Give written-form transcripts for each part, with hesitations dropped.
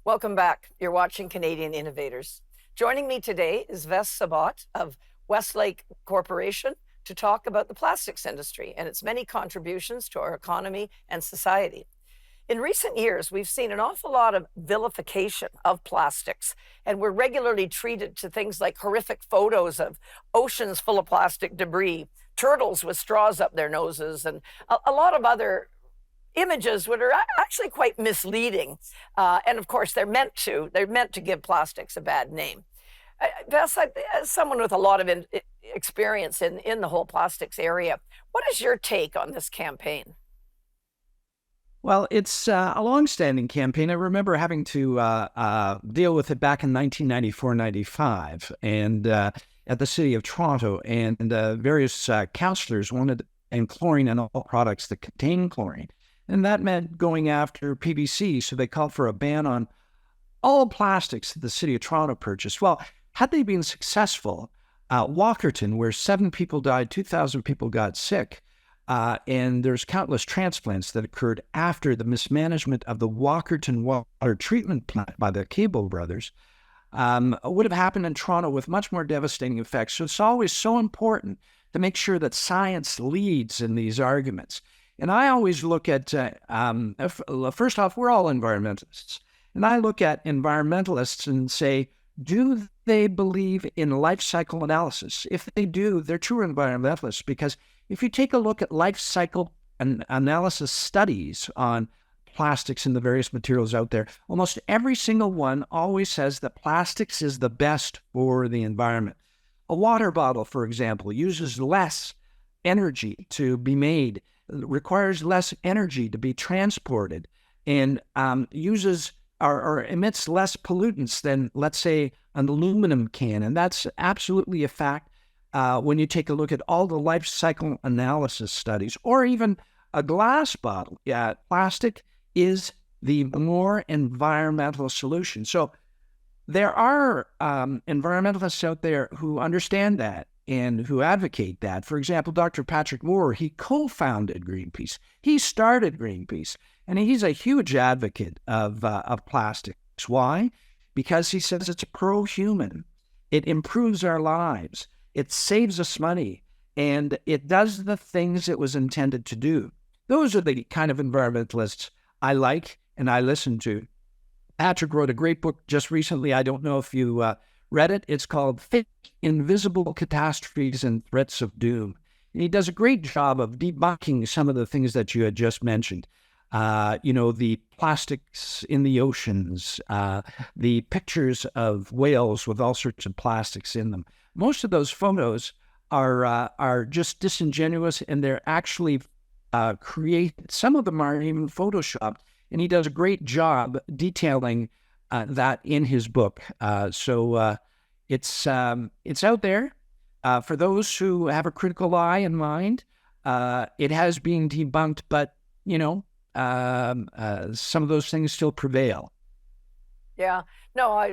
Welcome back. You're watching Canadian Innovators. Joining me today is Ves Sobot of Westlake Corporation to talk about the plastics industry and its many contributions to our economy and society. In recent years, we've seen an awful lot of vilification of plastics, and we're regularly treated to things like horrific photos of oceans full of plastic debris, turtles with straws up their noses, and a lot of other images that are actually quite misleading. And of course, they're meant to give plastics a bad name. Bess, as someone with a lot of experience in the whole plastics area, what is your take on this campaign? Well, it's a long-standing campaign. I remember having to deal with it back in 1994-95 and at the City of Toronto, and various councillors wanted and chlorine in all products that contain chlorine. And that meant going after PVC, so they called for a ban on all plastics that the City of Toronto purchased. Well, had they been successful, Walkerton, where 7 people died, 2,000 people got sick, and there's countless transplants that occurred after the mismanagement of the Walkerton water treatment plant by the Cable brothers, would have happened in Toronto with much more devastating effects. So it's always so important to make sure that science leads in these arguments. And I always look at, first off, we're all environmentalists. And I look at environmentalists and say, do they believe in life cycle analysis? If they do, they're true environmentalists, because if you take a look at life cycle analysis studies on plastics and the various materials out there, almost every single one always says that plastics is the best for the environment. A water bottle, for example, uses less energy to be made, requires less energy to be transported, and uses or emits less pollutants than, let's say, an aluminum can. And that's absolutely a fact when you take a look at all the life cycle analysis studies, or even a glass bottle. Yeah, plastic is the more environmental solution. So there are environmentalists out there who understand that and who advocate that. For example, Dr. Patrick Moore, he co-founded Greenpeace. He started Greenpeace, and he's a huge advocate of plastics. Why? Because he says it's pro-human. It improves our lives. It saves us money, and it does the things it was intended to do. Those are the kind of environmentalists I like and I listen to. Patrick wrote a great book just recently. I don't know if you read it. It's called Fake Invisible Catastrophes and Threats of Doom. And he does a great job of debunking some of the things that you had just mentioned. The plastics in the oceans, the pictures of whales with all sorts of plastics in them. Most of those photos are just disingenuous, and they're actually created. Some of them are even photoshopped, and he does a great job detailing that in his book. So it's out there for those who have a critical eye in mind. It has been debunked, but some of those things still prevail. Yeah, no,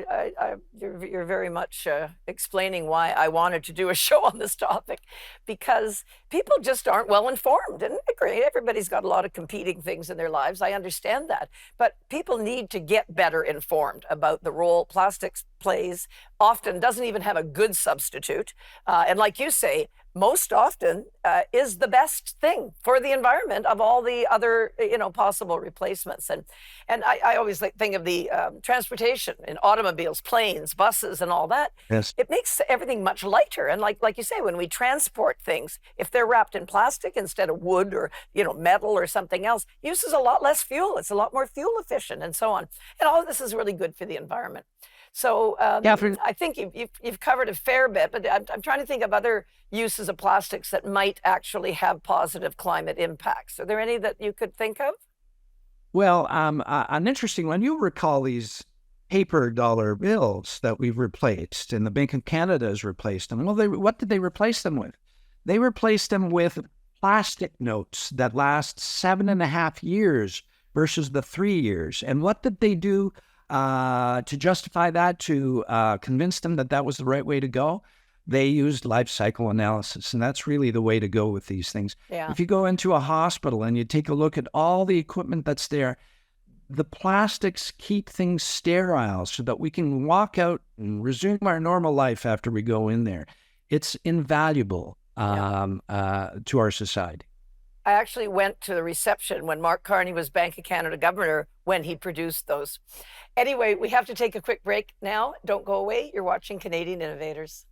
you're very much explaining why I wanted to do a show on this topic, because people just aren't well informed. And I agree, everybody's got a lot of competing things in their lives. I understand that, but people need to get better informed about the role plastics plays. Often doesn't even have a good substitute, and like you say, most often is the best thing for the environment of all the other possible replacements. And I always think of the transportation in automobiles, planes, buses, and all that. Yes. It makes everything much lighter. And like you say, when we transport things, if they're wrapped in plastic instead of wood or metal or something else, uses a lot less fuel. It's a lot more fuel efficient, and so on. And all of this is really good for the environment. So I think you've covered a fair bit, but I'm trying to think of other uses of plastics that might actually have positive climate impacts. Are there any that you could think of? Well, an interesting one. You'll recall these paper dollar bills that we've replaced, and the Bank of Canada has replaced them. Well, what did they replace them with? They replaced them with plastic notes that last 7.5 years versus the 3 years. And what did they do to justify that, to convince them that that was the right way to go? They used life cycle analysis, and that's really the way to go with these things. Yeah. If you go into a hospital and you take a look at all the equipment that's there, the plastics keep things sterile so that we can walk out and resume our normal life after we go in there. It's invaluable to our society. I actually went to the reception when Mark Carney was Bank of Canada governor when he produced those. Anyway, we have to take a quick break now. Don't go away. You're watching Canadian Innovators.